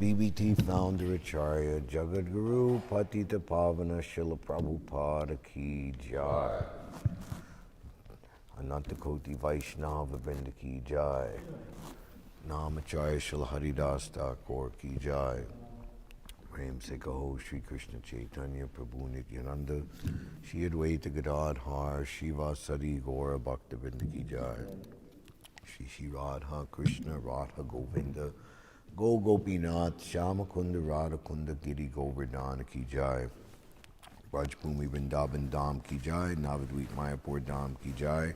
BBT founder Acharya Jagadguru Patita Pavana Srila Prabhupada Ki Jai. Anantakoti Vaishnava Vrinda Ki Jai. Namacharya Srila Haridas Thakur Ki Jai. Prem Se Kaho Shri Krishna Chaitanya Prabhu Nityananda Shri Advaita Gadadhar Shiva Sadi Gaura Bhakta Vrinda Ki Jai. Shri Radha Krishna Radha Govinda Go Gopinath Shama Kunda Radha Kunda Giri Govardhana Ki Jai. Rajbhumi Vrindavan Dham Ki Jai. Navadvip Mayapur Dham Ki Jai.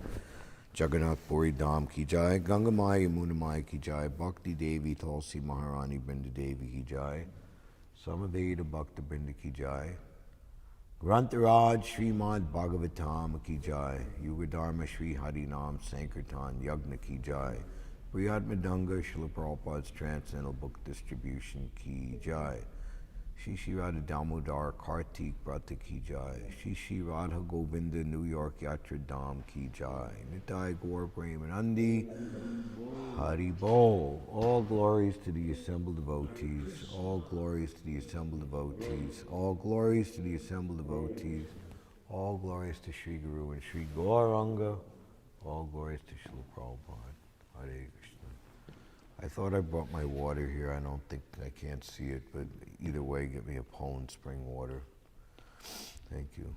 Jagannath Puri Dham Ki Jai. Gangamaya Munamaya Ki Jai. Bhakti Devi Tulsi Maharani Brinda Devi Ki Jai. Samaveda Bhakta Brinda Ki Jai. Grantaraj Śhrīmad-Bhāgavatam Ki Jai. Yugadharma Shri Harinam Sankirtan Yagna Ki Jai. Priyat Madanga Srila Prabhupada's Transcendental Book Distribution Ki Jai. Shri Radha Damodar Kartik Brata Ki Jai. Shri Radha Govinda New York Yatra Dham Ki Jai. Nitai Gaur Premanandi Hari Bol. All glories to the assembled devotees. All glories to the assembled devotees. All glories to the assembled devotees. All glories to Sri Guru and Sri Gauranga. All glories to Srila Prabhupada. Hare Krishna. I thought I brought my water here. I don't think, I can't see it, but either way, get me a Poland spring water. Thank you.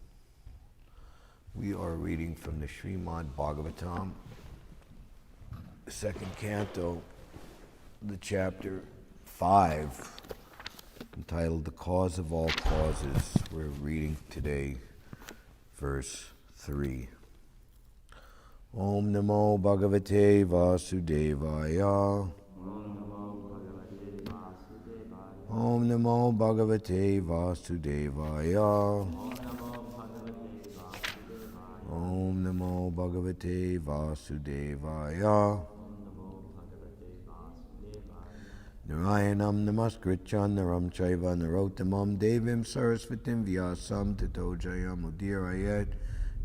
We are reading from the Śhrīmad-Bhāgavatam, the second canto, the chapter 5, entitled The Cause of All Causes. We're reading today verse 3. Om Namo Bhagavate Vasudevaya. Om Namo Bhagavate Vasudevaya. Om Namo Bhagavate Vasudevaya. Narayanam Namaskritya Naram Chaiva Narottamam Devim Sarasvatim Vyasam Tato Jayam Udirayet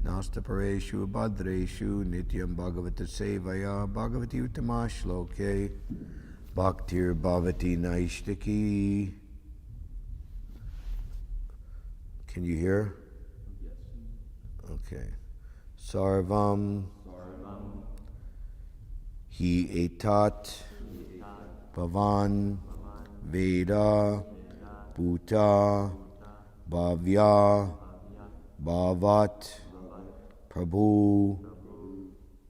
Nastapareshu Bhadreshu Nityam Bhagavata Sevaya Bhagavati Uttama Shloke Bhaktir Bhavati Naishtaki. Can you hear? Yes. Okay. Sarvam Hi Etat Bhavan Veda Bhuta Bhavya Bhavat Prabhu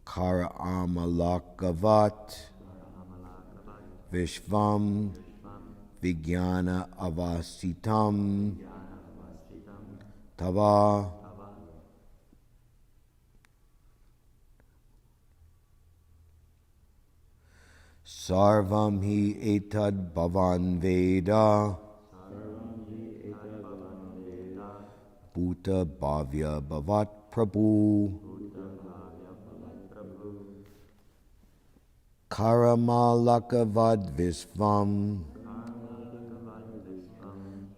Kara Amalakavat Vishvam Vijnana Avasitam Tava Sarvam Hi Etad Bhavan Veda Bhuta Bhavya Bhavat Prabhu Karamalakavad Visvam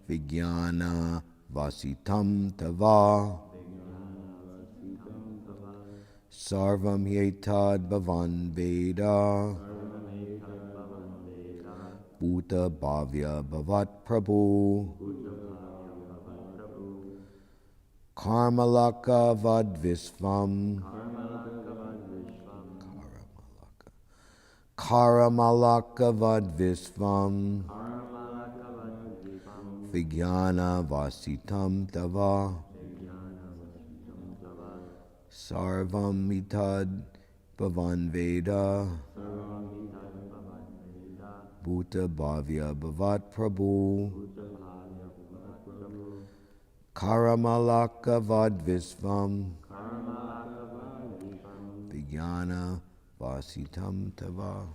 Vijnana Vasitam Tava Sarvam Yetad Bhavan Veda Bhuta Bhavya Bhavat Prabhu Karmalakavad Visvam Karamalakavad Visvam Vijnana Vasitam Tava Sarvam Mitad Bhavan Veda Bhuta Bhavya Bhavat Prabhu Karamalakavad Visvam Vijnana Vasitam Tava.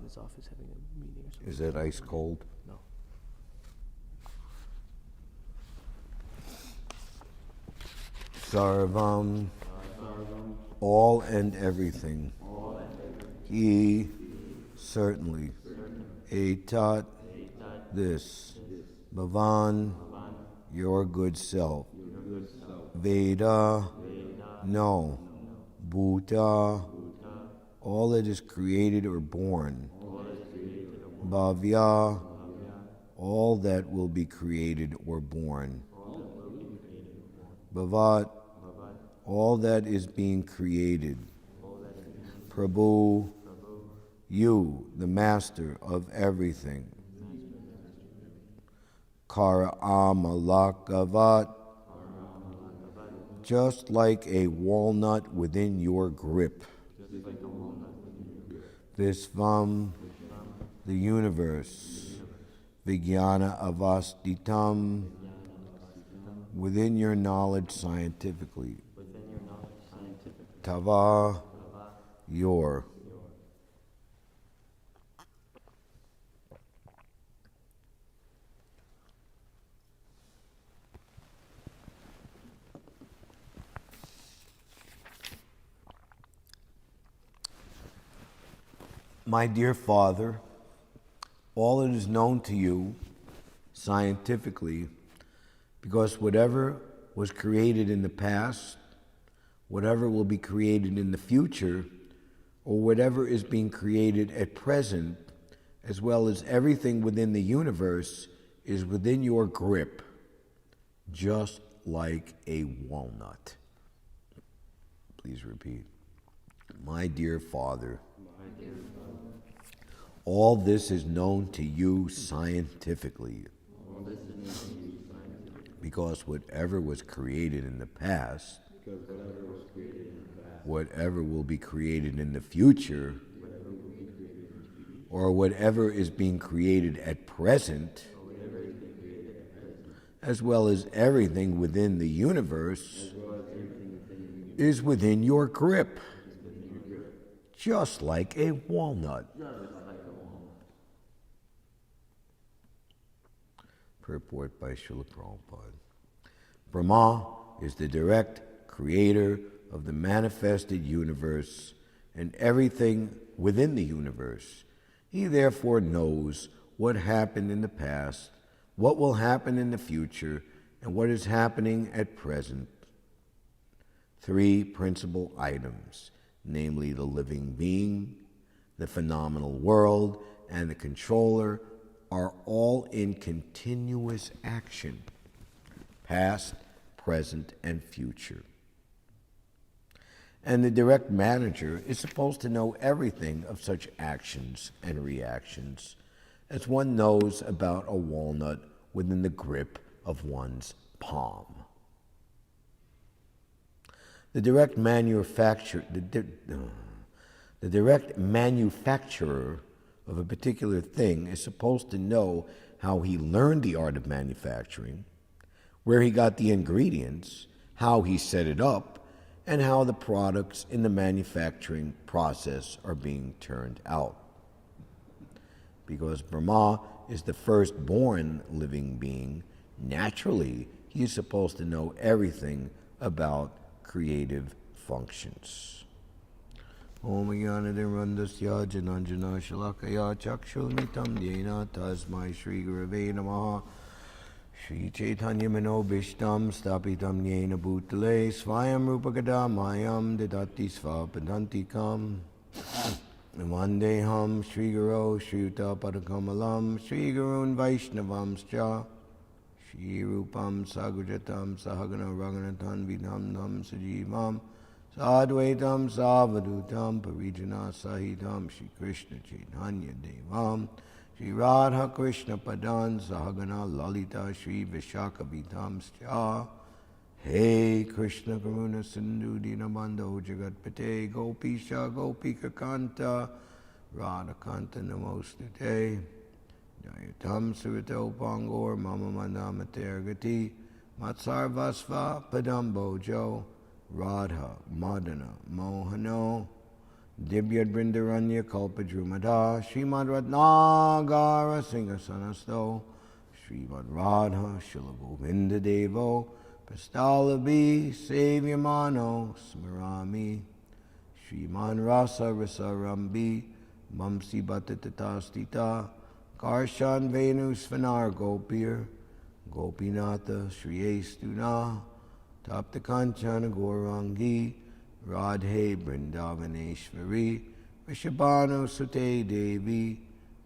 his office having a meeting or something. Is that ice cold? No. Sarvam, all and everything. He, certainly. Etat, this. Bhavan, your good self. Veda, no. Bhuta, all that is created or born. Bhavya, all that will be created or born. Bhavat, all that is being created. Prabhu, you, the master of everything. Kara amalakavat, just like a walnut within your grip. Visvam, the universe. Vijnana avastitam, within your knowledge scientifically. Tava, your. My dear Father, all that is known to you scientifically, because whatever was created in the past, whatever will be created in the future, or whatever is being created at present, as well as everything within the universe, is within your grip, just like a walnut. Please repeat. My dear Father, all this is known to you scientifically, because whatever was created in the past, whatever will be created in the future, or whatever is being created at present, as well as everything within the universe, is within your grip, just like a walnut. Purport by Srila Prabhupada. Brahma is the direct creator of the manifested universe and everything within the universe. He therefore knows what happened in the past, what will happen in the future, and what is happening at present. Three principal items, namely the living being, the phenomenal world, and the controller, are all in continuous action, past, present, and future. And the direct manager is supposed to know everything of such actions and reactions as one knows about a walnut within the grip of one's palm. The direct manufacturer of a particular thing is supposed to know how he learned the art of manufacturing, where he got the ingredients, how he set it up, and how the products in the manufacturing process are being turned out. Because Brahma is the firstborn living being, naturally he is supposed to know everything about creative functions. Om Jnana-Nirandasya Jananjana Shalakaya Chakshulmitam Dhyena Tasmai Shri Gurave Namaha Shri Chaitanya Manobishtam Stapitam Yena Bhutale Svayam Rupagada Mayam Didati Svapadantikam Vandeham Shri Guru Shri Yuta Padakamalam Shri Gurun Vaishnavamscha Shri Rupam Sagujatam Sahagana Raghunathan Vidham Nam Sajivam Sadvaitam Savadutam Parijana Sahitam Shri Krishna Chaitanya Devam Shri Radha Krishna Padan Sahagana Lalita Shri Vishakavitam Scha Hey Krishna Karuna Sindhu Dinabandho Jagatpate Gopisha Gopika Kanta Radha Kanta Namostute Jayatam Surito Pangor Mama Manamatergati Matsarvasva Padambojo Radha Madana Mohano Divyad Brindaranya Kalpadrumada, Śrīmad Ratnagara Singha Śrīmad Radha Shilagovinda Devo, Pastalabi Savyamano Smarami, Śrīman Rasa Rasarambi, Mamsi Bhattatatastita, Karshan Venu Svanar Gopir, Gopinatha Shriyestuna, Tapta Kanchana Gaurangi, Radhe Brindavaneshvari, Vishabhanu Sute Devi,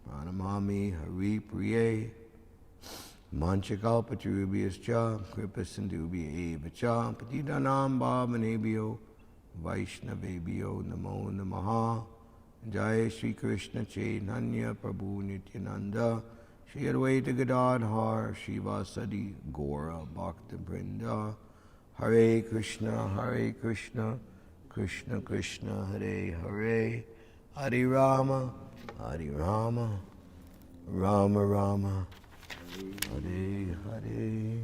Pranamami Hari Priye, Manchakalpatarubhyascha, Kripasindubhya Evacha, Patidanam Bhavanebhyo, Vaishnavebhyo Namo Namaha, Jai Shri Krishna Chaitanya Prabhu Nityananda, Shri Advaita Gadadhar, Shivasadi Gaura Bhakta Brinda, Hare Krishna, Krishna Krishna, Hare Hare, Hare Rama, Rama Rama, Hare Hare.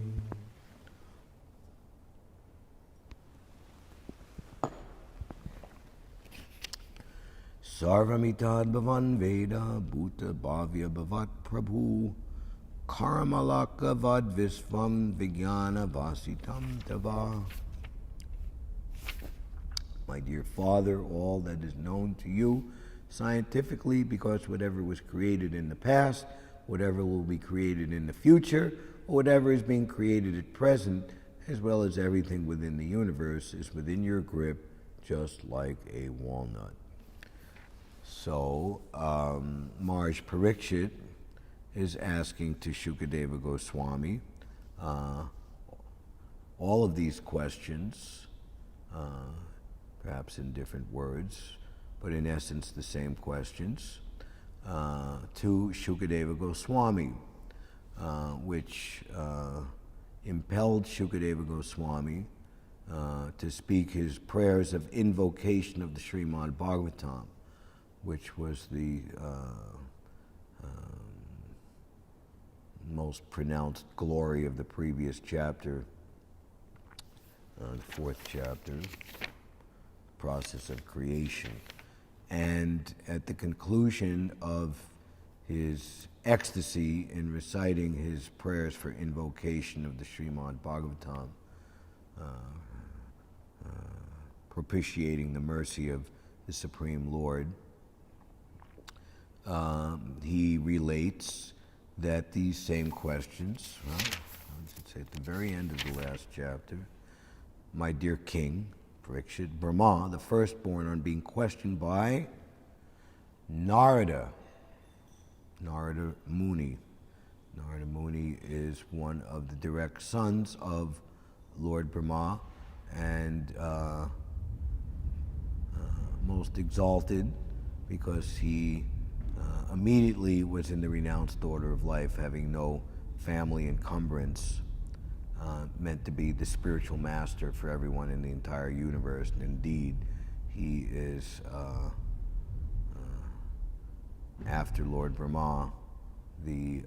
Sarvamitad Bhavan Veda Bhuta Bhavya Bhavat Prabhu Karamalaka Vadvisvam Vijnana Vasitam Tava. My dear Father, all that is known to you scientifically, because whatever was created in the past, whatever will be created in the future, or whatever is being created at present, as well as everything within the universe, is within your grip, just like a walnut. So, Maharaj Parikshit is asking to Shukadeva Goswami all of these questions, perhaps in different words, but in essence the same questions, to Shukadeva Goswami, which impelled Shukadeva Goswami to speak his prayers of invocation of the Śhrīmad-Bhāgavatam, which was the most pronounced glory of the previous chapter, the fourth chapter, process of creation. And at the conclusion of his ecstasy in reciting his prayers for invocation of the Śrīmad-Bhāgavatam, propitiating the mercy of the Supreme Lord, he relates that these same questions, well, I should say at the very end of the last chapter, my dear king, Parikshit, Brahma, the firstborn, on being questioned by Narada Muni. Narada Muni is one of the direct sons of Lord Brahma and most exalted because he immediately was in the renounced order of life, having no family encumbrance, meant to be the spiritual master for everyone in the entire universe. And indeed, he is, after Lord Brahma, the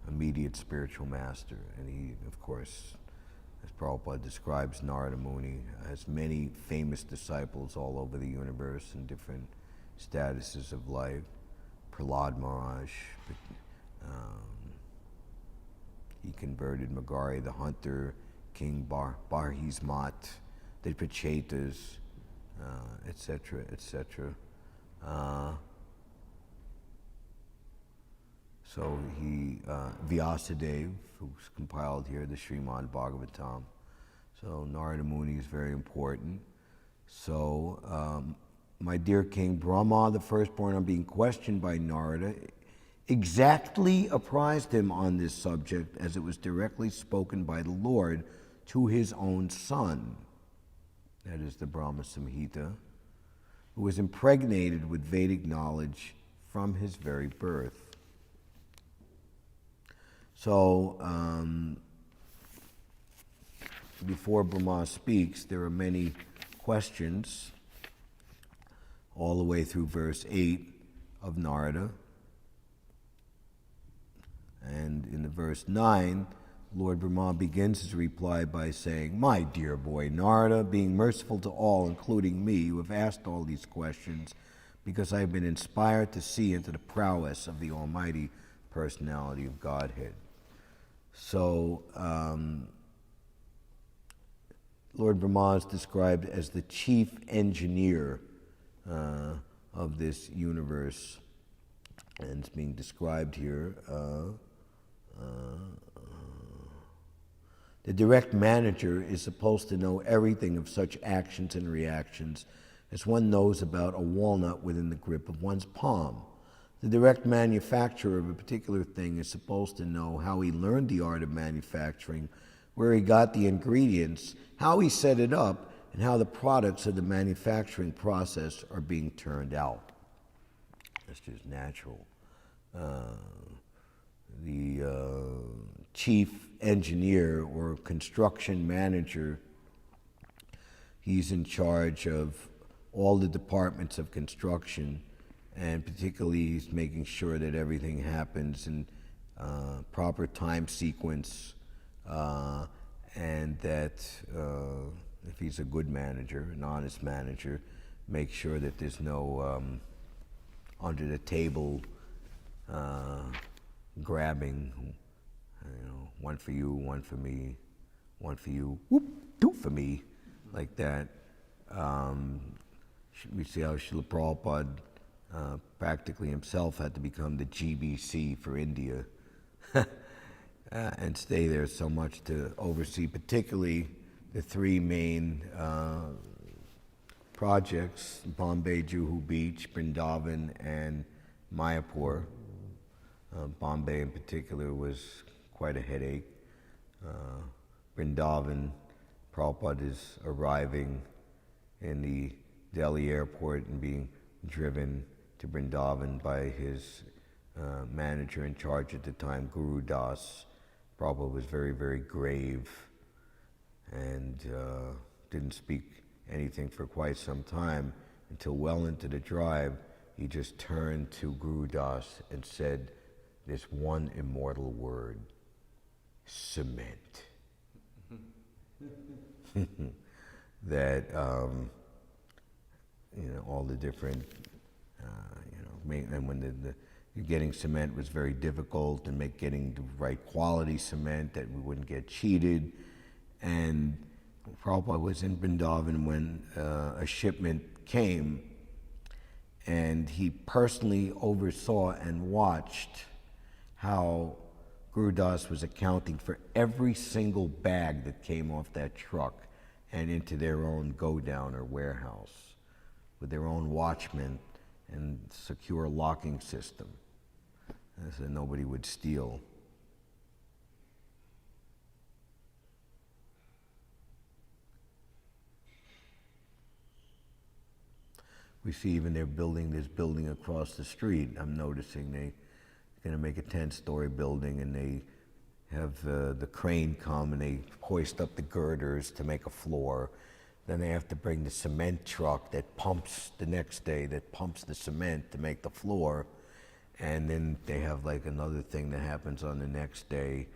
immediate spiritual master. And he, of course, as Prabhupada describes, Narada Muni has many famous disciples all over the universe in different statuses of life. Prahlad Maharaj, he converted Magari the hunter, King Barhismat, the Pachetas, etc., etc. So he, Vyasadeva, who's compiled here the Śrīmad-Bhāgavatam. So Narada Muni is very important. So, my dear king, Brahma, the firstborn, on being questioned by Narada, exactly apprised him on this subject as it was directly spoken by the Lord to his own son, that is the Brahma Samhita, who was impregnated with Vedic knowledge from his very birth. So, before Brahma speaks, there are many questions all the way through verse 8 of Narada. And in the verse 9, Lord Brahma begins his reply by saying, "My dear boy Narada, being merciful to all, including me, who have asked all these questions, because I have been inspired to see into the prowess of the Almighty Personality of Godhead." So, Lord Brahma is described as the chief engineer of this universe, and it's being described here. The direct manager is supposed to know everything of such actions and reactions as one knows about a walnut within the grip of one's palm. The direct manufacturer of a particular thing is supposed to know how he learned the art of manufacturing, where he got the ingredients, how he set it up, and how the products of the manufacturing process are being turned out. That's just natural. The chief engineer or construction manager, he's in charge of all the departments of construction, and particularly he's making sure that everything happens in proper time sequence, and that if he's a good manager, an honest manager, make sure that there's no under the table grabbing, one for you, one for me, one for you, whoop, two for me, like that. We see how Srila Prabhupada practically himself had to become the GBC for India and stay there so much to oversee particularly the three main projects, Bombay, Juhu Beach, Vrindavan, and Mayapur. Bombay in particular was quite a headache. Vrindavan, Prabhupada is arriving in the Delhi airport and being driven to Vrindavan by his manager in charge at the time, Guru Dāsa. Prabhupada was very, very grave and didn't speak anything for quite some time until well into the drive. He just turned to Guru Dāsa and said this one immortal word: cement. That all the different and when getting cement was very difficult, and getting the right quality cement that we wouldn't get cheated. And Prabhupada was in Vrindavan when a shipment came, and he personally oversaw and watched how Guru Dāsa was accounting for every single bag that came off that truck and into their own go-down or warehouse with their own watchman and secure locking system so that nobody would steal. We see even they're building this building across the street. I'm noticing they're going to make a 10-story building, and they have the crane come and they hoist up the girders to make a floor. Then they have to bring the cement truck that pumps the next day, that pumps the cement to make the floor. And then they have like another thing that happens on the next day.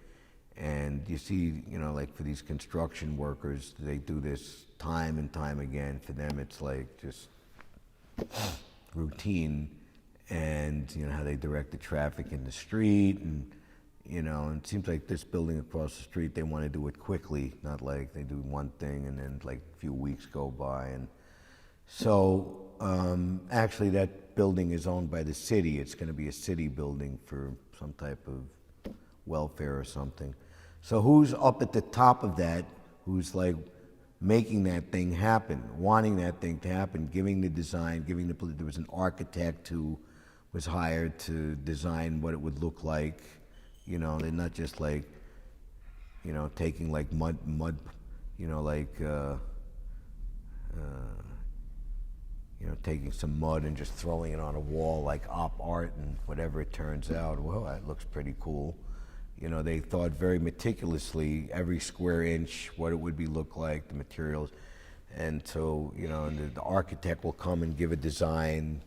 And you see, like for these construction workers, they do this time and time again. For them, it's like just routine. And how they direct the traffic in the street, and and it seems like this building across the street, they want to do it quickly, not like they do one thing and then like a few weeks go by. And so actually that building is owned by the city. It's going to be a city building for some type of welfare or something. So who's up at the top of that, who's like making that thing happen, wanting that thing to happen, giving the design, there was an architect who was hired to design what it would look like. They're not just like, taking like mud, taking some mud and just throwing it on a wall like op art, and whatever it turns out, well, that looks pretty cool. They thought very meticulously, every square inch, what it would look like, the materials. And so, and the architect will come and give a design,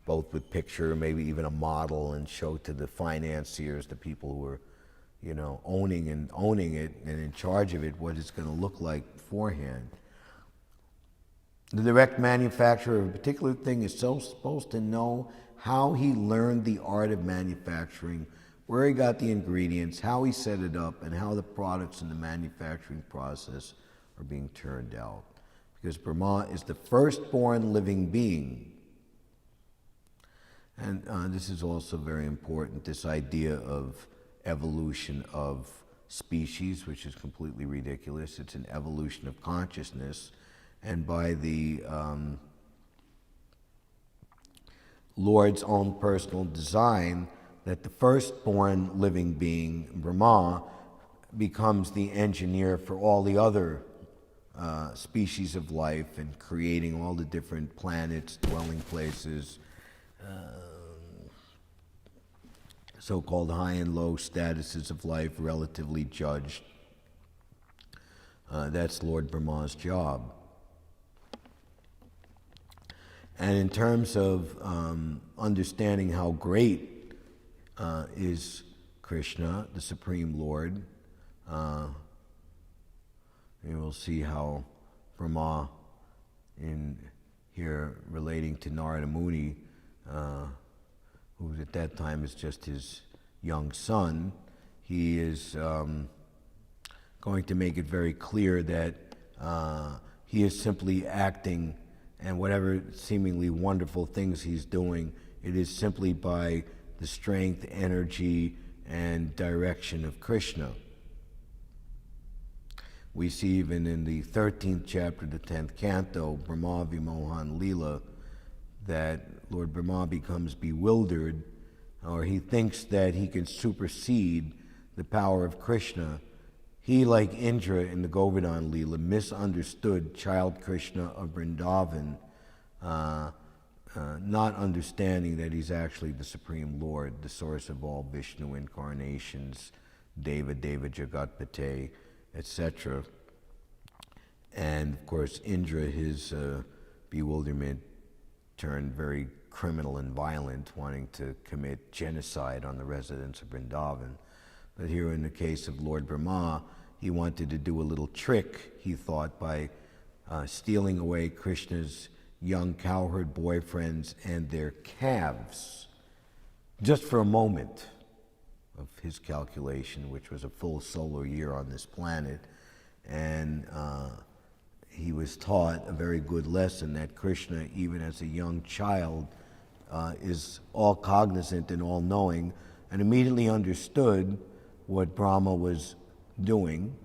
both with picture, maybe even a model, and show to the financiers, the people who are owning it and in charge of it, what it's going to look like beforehand. The direct manufacturer of a particular thing is supposed to know how he learned the art of manufacturing, where he got the ingredients, how he set it up, and how the products in the manufacturing process are being turned out. Because Brahma is the firstborn living being. And this is also very important, this idea of evolution of species, which is completely ridiculous. It's an evolution of consciousness. And by the Lord's own personal design, that the firstborn living being, Brahma, becomes the engineer for all the other species of life and creating all the different planets, dwelling places, so-called high and low statuses of life, relatively judged. That's Lord Brahma's job. And in terms of understanding how great is Krishna, the Supreme Lord, you will see how Brahma, in here relating to Narada Muni, who at that time is just his young son, he is going to make it very clear that he is simply acting, and whatever seemingly wonderful things he's doing, it is simply by the strength, energy, and direction of Krishna. We see even in the 13th chapter, the 10th canto, Brahma Vimohan Leela, that Lord Brahma becomes bewildered, or he thinks that he can supersede the power of Krishna. He, like Indra in the Govardhan Leela, misunderstood child Krishna of Vrindavan, not understanding that he's actually the Supreme Lord, the source of all Vishnu incarnations, Deva, Jagatpate, etc. And of course, Indra, his bewilderment turned very criminal and violent, wanting to commit genocide on the residents of Vrindavan. But here in the case of Lord Brahma, he wanted to do a little trick, he thought, by stealing away Krishna's young cowherd boyfriends and their calves, just for a moment of his calculation, which was a full solar year on this planet. And he was taught a very good lesson that Krishna, even as a young child, is all cognizant and all knowing, and immediately understood what Brahma was doing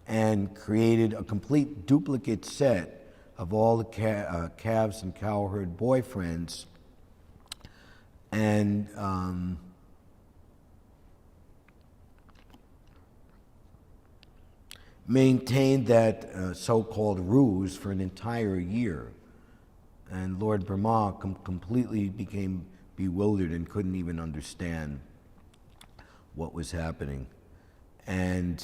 and created a complete duplicate set of all the calves and cowherd boyfriends, and maintained that so-called ruse for an entire year. And Lord Brahma completely became bewildered and couldn't even understand what was happening. And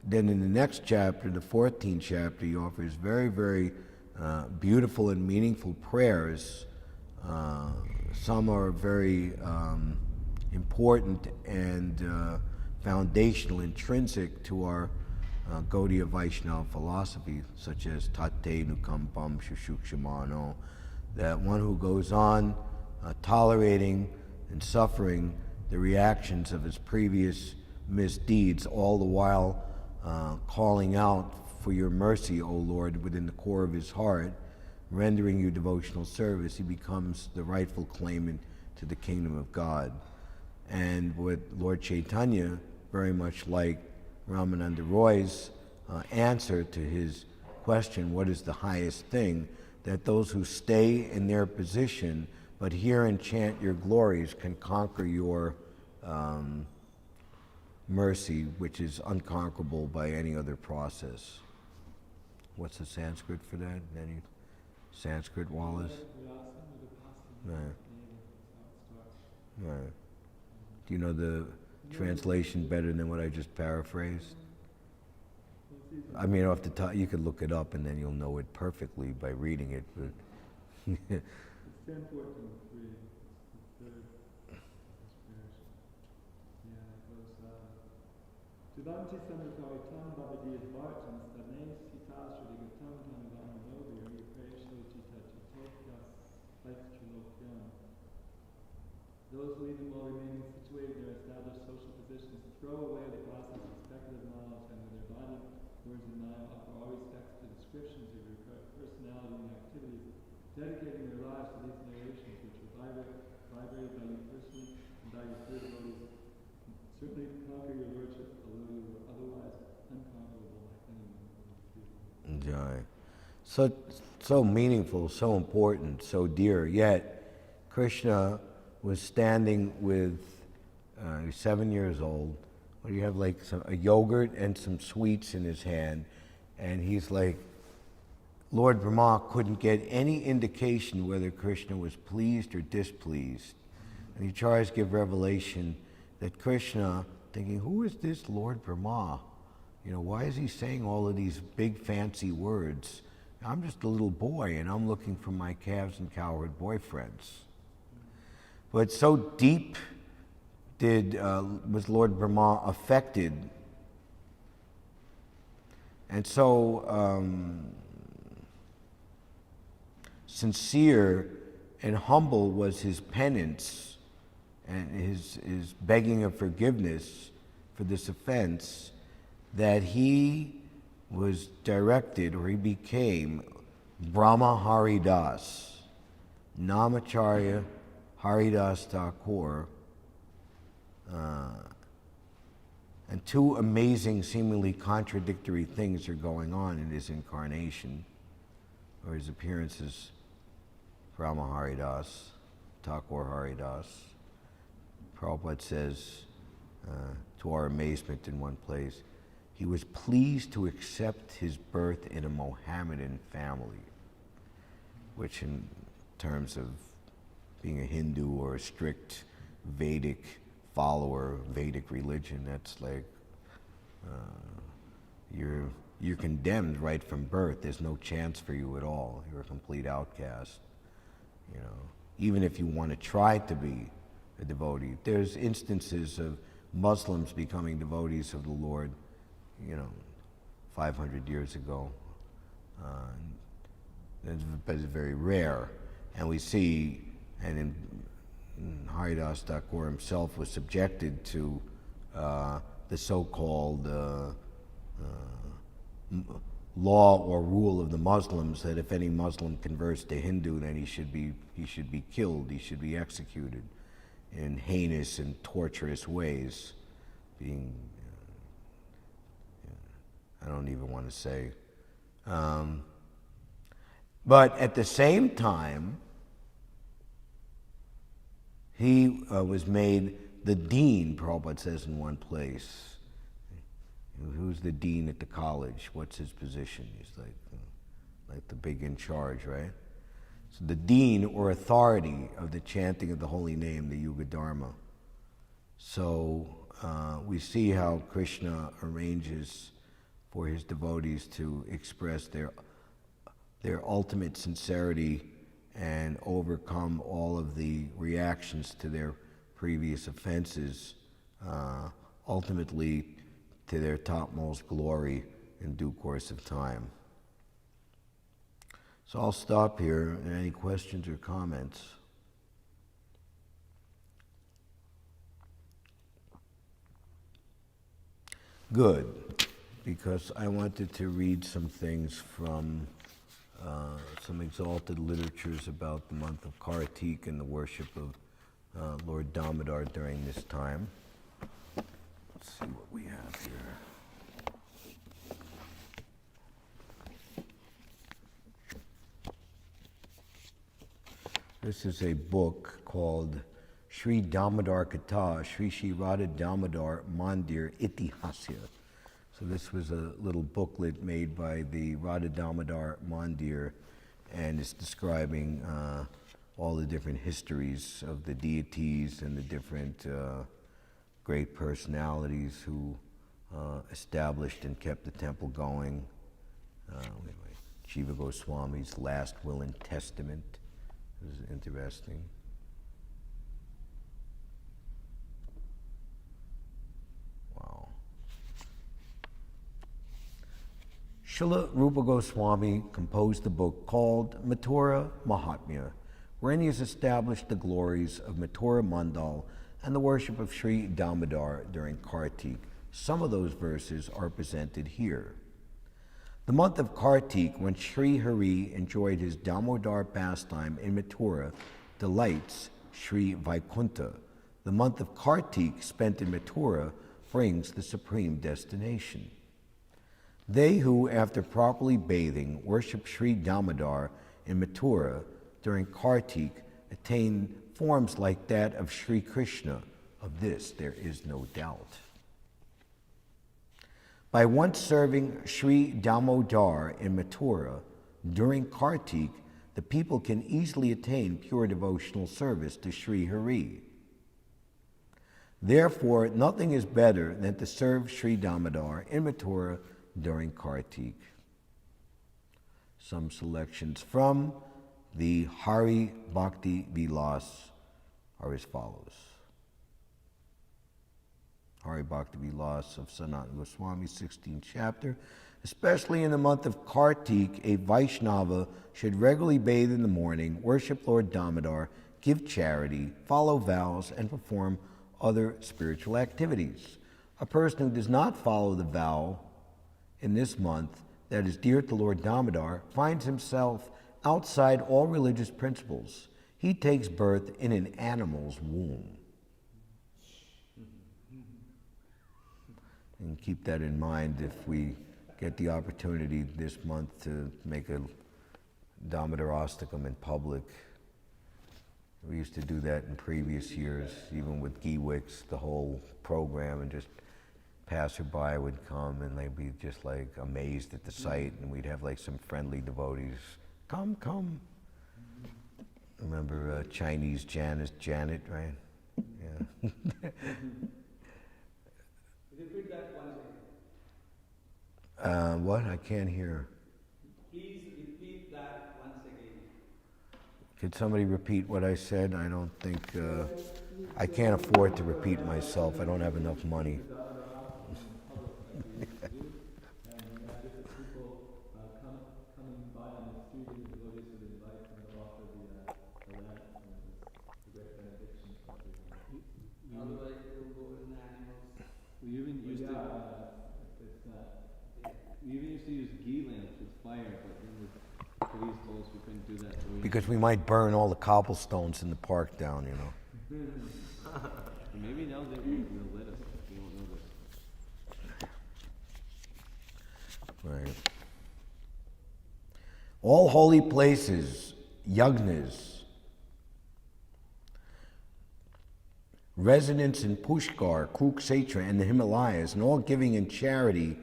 then in the next chapter, the 14th chapter, he offers very, very beautiful and meaningful prayers. Some are very important and foundational, intrinsic to our Gaudiya Vaishnava philosophy, such as Tate Nukampam Shushukshamano, that one who goes on tolerating and suffering the reactions of his previous misdeeds, all the while calling out for your mercy, O Lord, within the core of his heart, rendering you devotional service, he becomes the rightful claimant to the kingdom of God. And what Lord Chaitanya, very much like Ramananda Roy's answer to his question, what is the highest thing, that those who stay in their position but hear and chant your glories can conquer your mercy, which is unconquerable by any other process. What's the Sanskrit for that? Any Sanskrit, Wallace? Right. Right. Do you know the translation better than what I just paraphrased? I mean, off the top, you could look it up and then you'll know it perfectly by reading it. But It's 10:14. The third inspiration. Yeah, it was Vivanti samukaritam bhavadi advartam stane sitashradigatam tanvanodhir yupresho chitachitokya spaichulokyam. Those who even while remaining situated in their established social positions throw away the process of speculative knowledge and with their body, words, and mind offer all respects to descriptions of your personality and activities, dedicating their lives to these narrations which are vibrated by you personally and by your pure devotees. Certainly conquer your lordship, although you were otherwise unconquerable like anyone who would Jai. So meaningful, so important, so dear. Yet Krishna was standing with 7 years old. What do you have, like a yogurt and some sweets in his hand, and he's like, Lord Brahma couldn't get any indication whether Krishna was pleased or displeased. And he tries to give revelation that Krishna, thinking, who is this Lord Brahma? You know, why is he saying all of these big fancy words? I'm just a little boy and I'm looking for my calves and cowherd boyfriends. But so deep was Lord Brahma affected, and so sincere and humble was his penance and his begging of forgiveness for this offense, that he was directed, or he became Brahma Haridas, Namacharya Haridas Thakur, and two amazing, seemingly contradictory things are going on in his incarnation, or his appearance as Brahma Haridas, Thakur Haridas. Prabhupada says, to our amazement in one place, he was pleased to accept his birth in a Mohammedan family, which in terms of being a Hindu or a strict Vedic follower of Vedic religion, that's like you're condemned right from birth. There's no chance for you at all. You're a complete outcast. You know, even if you want to try to be a devotee. There's instances of Muslims becoming devotees of the Lord, 500 years ago. It's very rare. And we see, and Haridas Thakur himself was subjected to the so-called law or rule of the Muslims that if any Muslim converts to Hindu, then he should be killed, he should be executed in heinous and torturous ways, being, I don't even want to say. But at the same time, he was made the dean, Prabhupada says in one place. Who's the dean at the college? What's his position? He's like the big in charge, right? So the dean or authority of the chanting of the holy name, the Yuga Dharma. So we see how Krishna arranges for his devotees to express their ultimate sincerity and overcome all of the reactions to their previous offenses, ultimately to their topmost glory in due course of time. So I'll stop here. Any questions or comments? Good, because I wanted to read some things from some exalted literatures about the month of Kartik and the worship of Lord Damodar during this time. Let's see what we have here. This is a book called Shri Damodar Katha, Shri Radha Damodar Mandir Itihasya. So this was a little booklet made by the Radha Damodar Mandir, and it's describing all the different histories of the deities and the different great personalities who established and kept the temple going. Jiva Goswami's last will and testament is interesting. Wow. Srila Rupa Goswami composed a book called Mathura Mahatmya, wherein he has established the glories of Mathura Mandal and the worship of Sri Damodar during Kartik. Some of those verses are presented here. The month of Kartik, when Sri Hari enjoyed his Damodar pastime in Mathura, delights Sri Vaikuntha. The month of Kartik spent in Mathura brings the supreme destination. They who, after properly bathing, worship Sri Damodar in Mathura during Kartik attain forms like that of Sri Krishna. Of this there is no doubt. By once serving Sri Damodar in Mathura during Kartik, the people can easily attain pure devotional service to Sri Hari. Therefore, nothing is better than to serve Sri Damodar in Mathura during Kartik. Some selections from the Hari Bhakti Vilas are as follows. Hari Bhakti Vilas of Sanatana Goswami, 16th chapter. Especially in the month of Kartik, a Vaishnava should regularly bathe in the morning, worship Lord Damodar, give charity, follow vows, and perform other spiritual activities. A person who does not follow the vow in this month that is dear to Lord Damodar finds himself outside all religious principles. He takes birth in an animal's womb. And keep that in mind if we get the opportunity this month to make a Damodarastakam in public. We used to do that in previous years, even with Giwix, the whole program, and just passerby would come and they'd be just like amazed at the sight, and we'd have like some friendly devotees, come. Remember Chinese Janet, right? Yeah. Repeat that once again. What? I can't hear. Please repeat that once again. Could somebody repeat what I said? I don't think, I can't afford to repeat myself. I don't have enough money. Because we might burn all the cobblestones in the park down, you know. Maybe now they will let us. We don't know this. Right. All holy places, yagnas, residence in Pushkar, Kurukshetra, and the Himalayas, and all giving in charity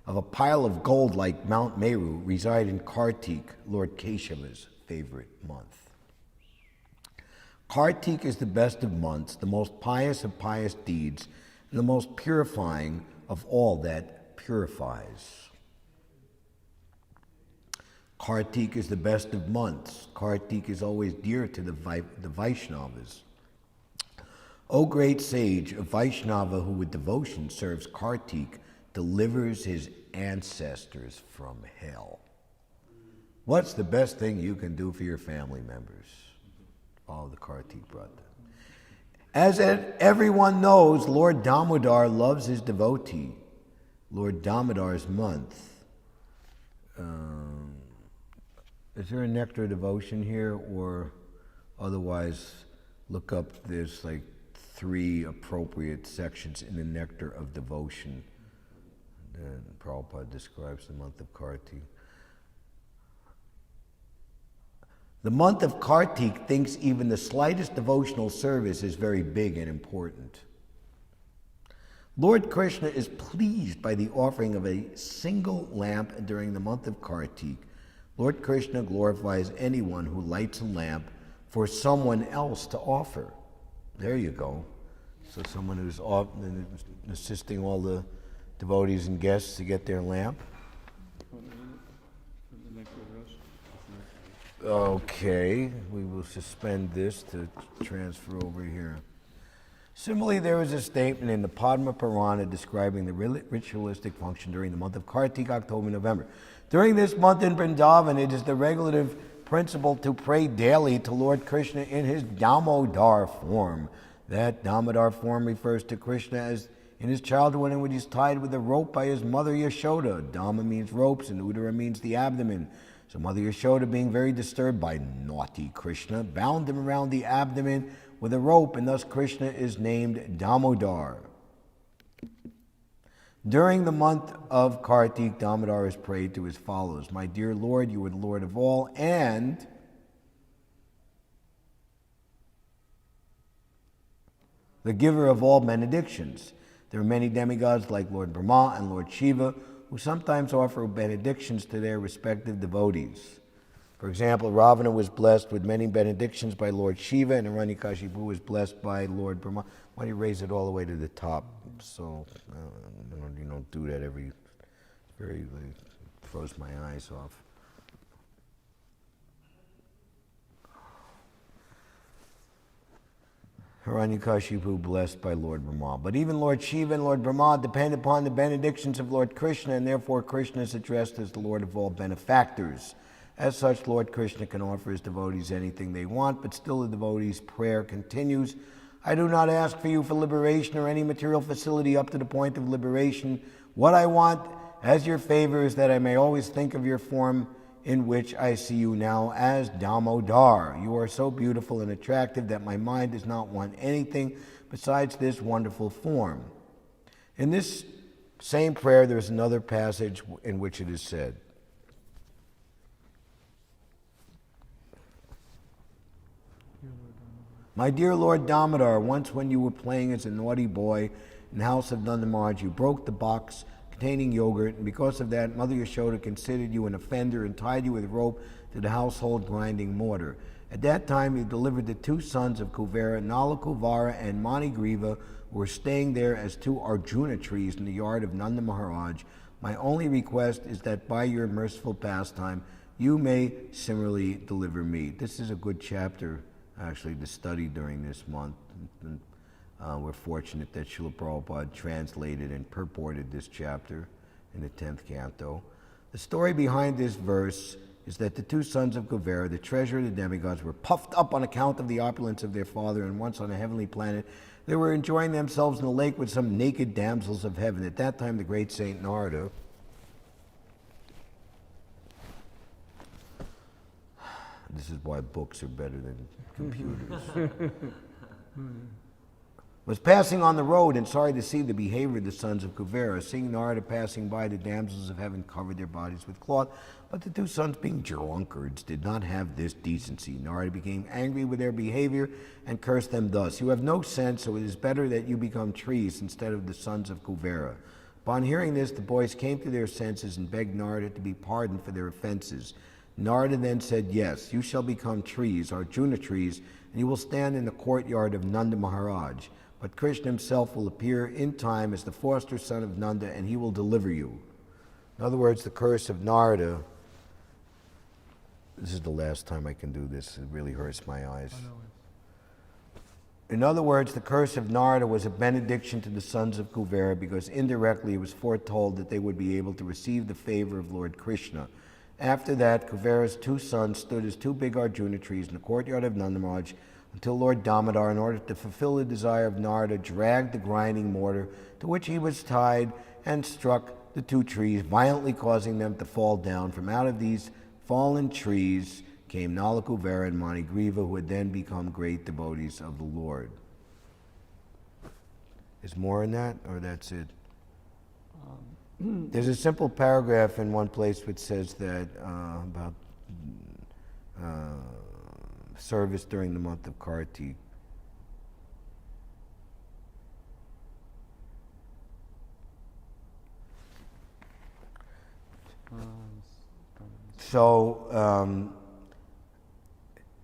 of a pile of gold like Mount Meru reside in Kartik, Lord Keshava's favorite month. Kartik is the best of months, the most pious of pious deeds, and the most purifying of all that purifies. Kartik is the best of months. Kartik is always dear to the Vaishnavas. O great sage, a Vaishnava who with devotion serves Kartik delivers his ancestors from hell. What's the best thing you can do for your family members? Follow the Kartik Brata. As everyone knows, Lord Damodar loves his devotee. Lord Damodar's month. Is there a nectar devotion here, or otherwise look up, there's like 3 appropriate sections in the nectar of devotion. Then Prabhupada describes the month of Kartik. The month of Kartik thinks even the slightest devotional service is very big and important. Lord Krishna is pleased by the offering of a single lamp during the month of Kartik. Lord Krishna glorifies anyone who lights a lamp for someone else to offer. There you go. So someone who's assisting all the devotees and guests to get their lamp. Okay, we will suspend this to transfer over here. Similarly, there is a statement in the Padma Purana describing the ritualistic function during the month of Kartik, October, November. During this month in Vrindavan, it is the regulative principle to pray daily to Lord Krishna in his Damodar form. That Damodar form refers to Krishna as in his childhood when he was tied with a rope by his mother Yashoda. Dama means ropes and Udara means the abdomen. So Mother Yashoda, being very disturbed by naughty Krishna, bound him around the abdomen with a rope, and thus Krishna is named Damodar. During the month of Kartik, Damodar is prayed to as follows: My dear Lord, you are the Lord of all, and the giver of all benedictions. There are many demigods like Lord Brahma and Lord Shiva who sometimes offer benedictions to their respective devotees. For example, Ravana was blessed with many benedictions by Lord Shiva, and Hiranyakashipu was blessed by Lord Brahma. Why do you raise it all the way to the top? So you don't do that it throws my eyes off. Hiranyakashipu blessed by Lord Brahma. But even Lord Shiva and Lord Brahma depend upon the benedictions of Lord Krishna, and therefore Krishna is addressed as the Lord of all benefactors. As such, Lord Krishna can offer his devotees anything they want, but still the devotee's prayer continues. I do not ask for you for liberation or any material facility up to the point of liberation. What I want as your favor is that I may always think of your form in which I see you now as Damodar. You are so beautiful and attractive that my mind does not want anything besides this wonderful form. In this same prayer, there is another passage in which it is said, My dear Lord Damodar, once when you were playing as a naughty boy in the house of Nanda Maharaj, you broke the box containing yogurt, and because of that, Mother Yashoda considered you an offender and tied you with a rope to the household grinding mortar. At that time, you delivered the two sons of Kuvera, Nala Kuvara and Manigriva, who were staying there as two Arjuna trees in the yard of Nanda Maharaj. My only request is that by your merciful pastime, you may similarly deliver me. This is a good chapter, actually, to study during this month. And, we're fortunate that Srila Prabhupada translated and purported this chapter in the 10th canto. The story behind this verse is that the two sons of Kuvera, the treasurer of the demigods, were puffed up on account of the opulence of their father, and once on a heavenly planet, they were enjoying themselves in the lake with some naked damsels of heaven. At that time, the great Saint Narada this is why books are better than computers. Was passing on the road and sorry to see the behavior of the sons of Kuvera. Seeing Narada passing by, the damsels of heaven covered their bodies with cloth, but the two sons, being drunkards, did not have this decency. Narada became angry with their behavior and cursed them thus: You have no sense, so it is better that you become trees instead of the sons of Kuvera. Upon hearing this, the boys came to their senses and begged Narada to be pardoned for their offenses. Narada then said, Yes, you shall become trees, Arjuna trees, and you will stand in the courtyard of Nanda Maharaj. But Krishna himself will appear in time as the foster son of Nanda, and he will deliver you. In other words, the curse of Narada, this is the last time I can do this, it really hurts my eyes. In other words, the curse of Narada was a benediction to the sons of Kuvera, because indirectly it was foretold that they would be able to receive the favor of Lord Krishna. After that, Kuvera's two sons stood as two big Arjuna trees in the courtyard of Nanda Maharaj, until Lord Damodar, in order to fulfill the desire of Narada, dragged the grinding mortar to which he was tied and struck the two trees, violently causing them to fall down. From out of these fallen trees came Nala Kuvera and Manigriva, who had then become great devotees of the Lord. Is more in that, or that's it? There's a simple paragraph in one place which says that about service during the month of Kartik.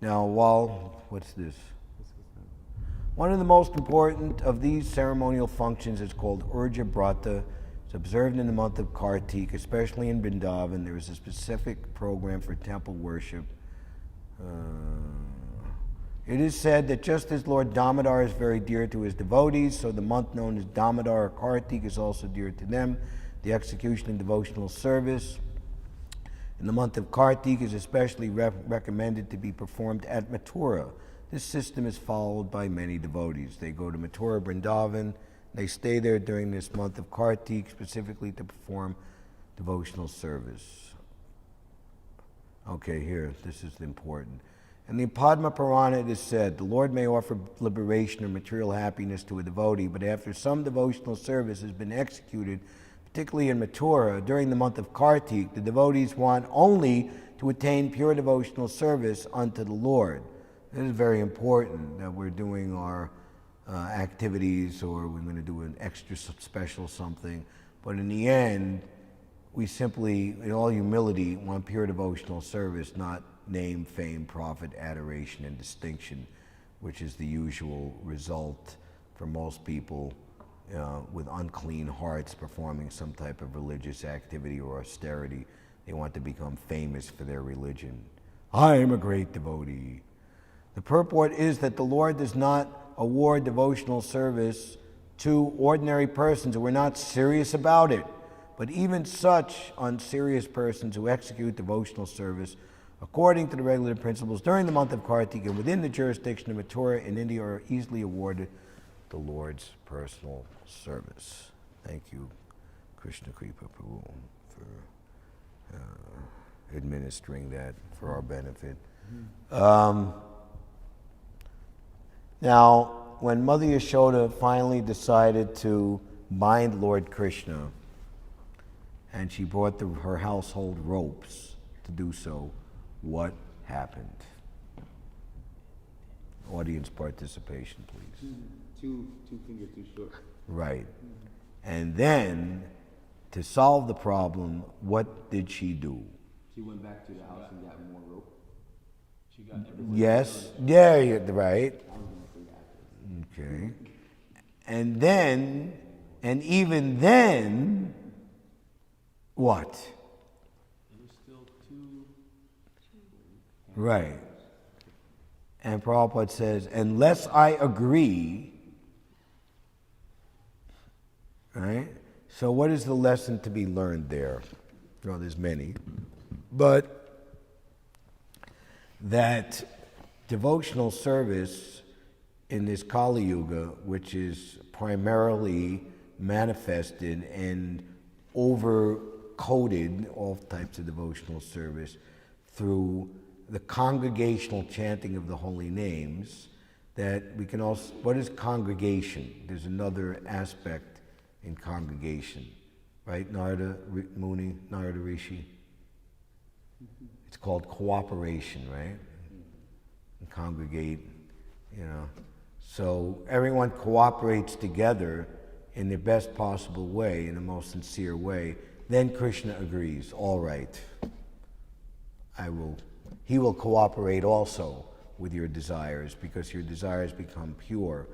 Now what's this? One of the most important of these ceremonial functions is called Urja Brata. It's observed in the month of Kartik, especially in Vrindavan. There is a specific program for temple worship. It is said that just as Lord Damodar is very dear to his devotees, so the month known as Damodar or Kartik is also dear to them. The execution and devotional service in the month of Kartik is especially recommended to be performed at Mathura. This system is followed by many devotees. They go to Mathura, Vrindavan. They stay there during this month of Kartik specifically to perform devotional service. Okay, here, this is important. In the Padma Purana it is said, the Lord may offer liberation or material happiness to a devotee, but after some devotional service has been executed, particularly in Mathura, during the month of Kartik, the devotees want only to attain pure devotional service unto the Lord. It is very important that we're doing our activities, or we're going to do an extra special something, but in the end, we simply, in all humility, want pure devotional service, not name, fame, profit, adoration, and distinction, which is the usual result for most people with unclean hearts performing some type of religious activity or austerity. They want to become famous for their religion. I am a great devotee. The purport is that the Lord does not award devotional service to ordinary persons who are not serious about it, but even such unserious persons who execute devotional service according to the regulative principles during the month of Kartik and within the jurisdiction of Mathura in India are easily awarded the Lord's personal service. Thank you, Krishna Kripa Prabhu, for administering that for our benefit. Now, when Mother Yashoda finally decided to bind Lord Krishna, and she brought her household ropes to do so, what happened? Audience participation, please. Two fingers too short. Right. And then, to solve the problem, what did she do? She went back to the house and got more rope. She got everything. Yes. Yeah, right. Okay. And then, and even then, what? It was still two. Right. And Prabhupada says, unless I agree, right? So what is the lesson to be learned there? Well, there's many. But that devotional service in this Kali Yuga, which is primarily manifested and over-coded, all types of devotional service, through the congregational chanting of the holy names, that we can also, what is congregation? There's another aspect in congregation, right? Narada Muni, Narada Rishi. It's called cooperation, right? And congregate, you know. So everyone cooperates together in the best possible way, in the most sincere way. Then Krishna agrees, all right, he will cooperate also with your desires because your desires become pure.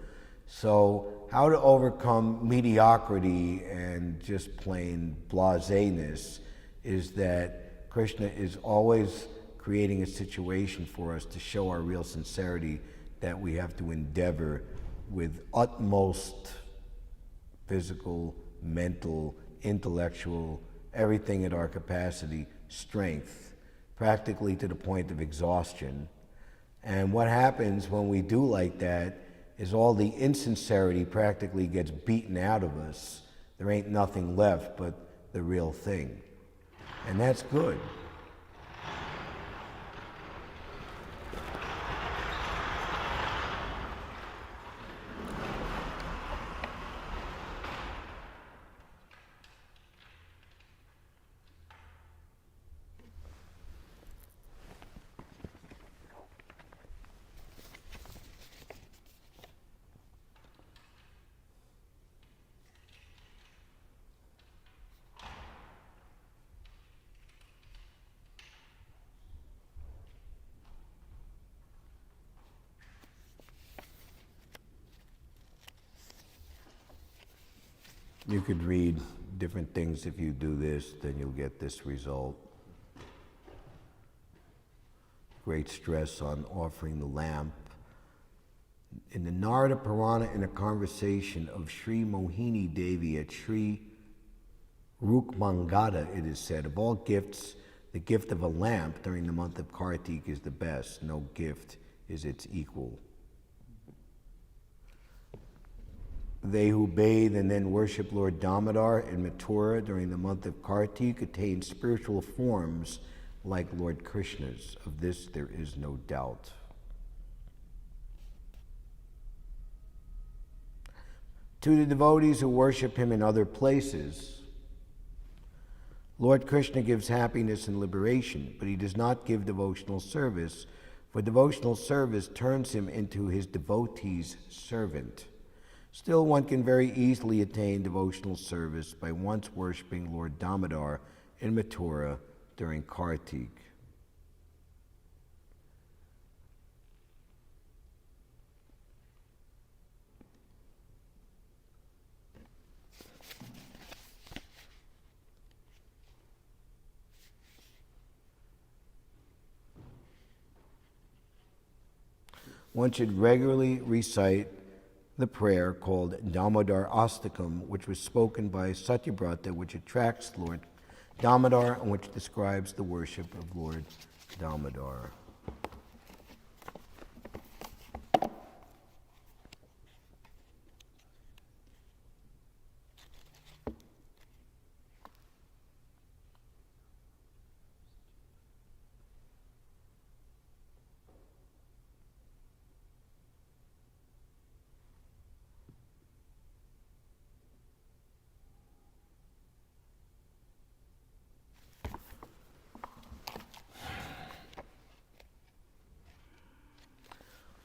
So how to overcome mediocrity and just plain blaseness is that Krishna is always creating a situation for us to show our real sincerity, that we have to endeavor with utmost physical, mental, intellectual, everything at our capacity, strength, practically to the point of exhaustion. And what happens when we do like that is all the insincerity practically gets beaten out of us. There ain't nothing left but the real thing. And that's good. You could read different things. If you do this, then you'll get this result. Great stress on offering the lamp In the Narada Purana, in a conversation of Sri Mohini Devi at Sri Rukmangada, it is said, of all gifts, the gift of a lamp during the month of Kartik is the best. No gift is its equal. They who bathe and then worship Lord Damodar in Mathura during the month of Kartik attain spiritual forms like Lord Krishna's. Of this there is no doubt. To the devotees who worship him in other places, Lord Krishna gives happiness and liberation, but he does not give devotional service, for devotional service turns him into his devotee's servant. Still, one can very easily attain devotional service by once worshiping Lord Damodar in Mathura during Kartik. One should regularly recite the prayer called Damodar Astakam, which was spoken by Satyabrata, which attracts Lord Damodar and which describes the worship of Lord Damodar.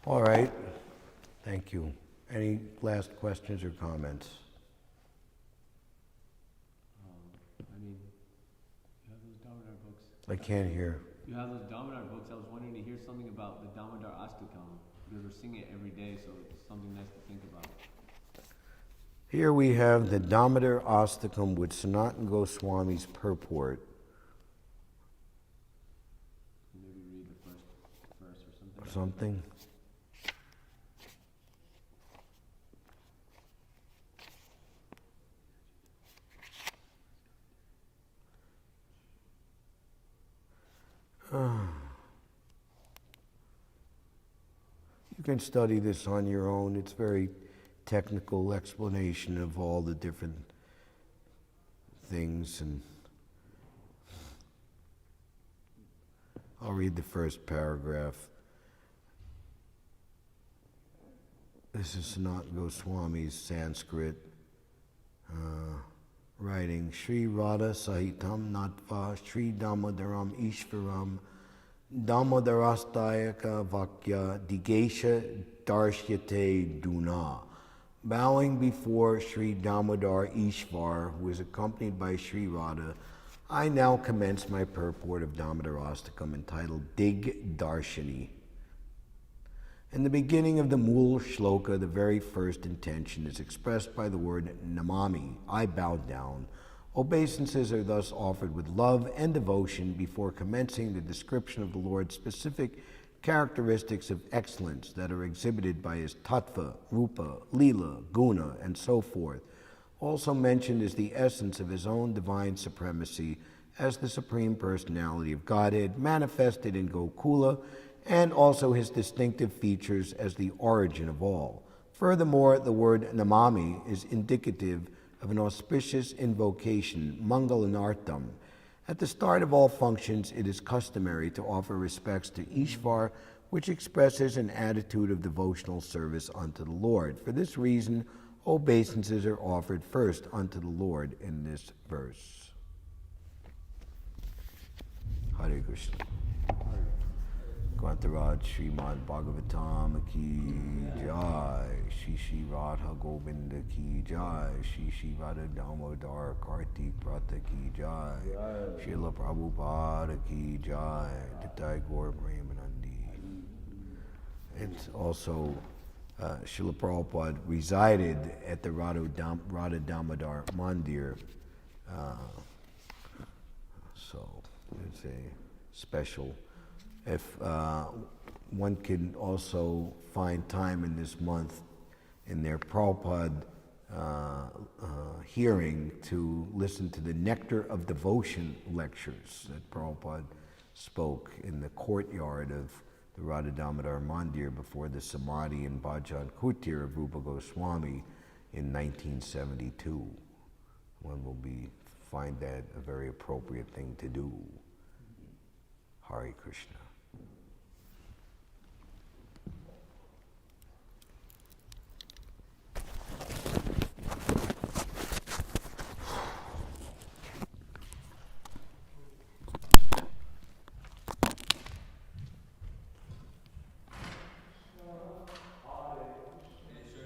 All right, thank you. Any last questions or comments? I mean, you have those Damodar books. I can't hear. You have those Damodar books. I was wondering to hear something about the Damodar Astakam, because we're singing it every day, so it's something nice to think about. Here we have the Damodar Astakam with Sanatana Goswami's purport. Maybe read the first verse or something. You can study this on your own. It's very technical explanation of all the different things, and I'll read the first paragraph. This is Sanatana Goswami's Sanskrit writing. Shri Radha Sahitam Natva Shri Damodaram Ishvaram Damodarastayaka Vakya Digesha Darshyate Duna. Bowing before Shri Damodar Ishvar, who is accompanied by Shri Radha, I now commence my purport of Damodarastakam entitled Dig Darshini. In the beginning of the Mool Shloka, the very first intention is expressed by the word Namami, I bow down. Obeisances are thus offered with love and devotion before commencing the description of the Lord's specific characteristics of excellence that are exhibited by his tattva, rupa, lila, guna, and so forth. Also mentioned is the essence of his own divine supremacy as the Supreme Personality of Godhead manifested in Gokula, and also his distinctive features as the origin of all. Furthermore, the word Namami is indicative of an auspicious invocation, Mangalanartham. At the start of all functions, it is customary to offer respects to Ishvar, which expresses an attitude of devotional service unto the Lord. For this reason, obeisances are offered first unto the Lord in this verse. Hare Krishna. Grantaraj Śhrīmad-Bhāgavatam ki jai, Shri Radha Govinda ki jai, Shri Radha Damodar Kartik Prata ki jai, Srila Prabhupada ki jai, Tathai Gaur Premanandi. It's also, Srila Prabhupada resided at the Radha Damodar Mandir, so it's a special. If one can also find time in this month in their Prabhupada hearing to listen to the Nectar of Devotion lectures that Prabhupada spoke in the courtyard of the Radha Damodar Mandir before the Samadhi and Bhajan Kutir of Rupa Goswami in 1972. One will find that a very appropriate thing to do. Hare Krishna.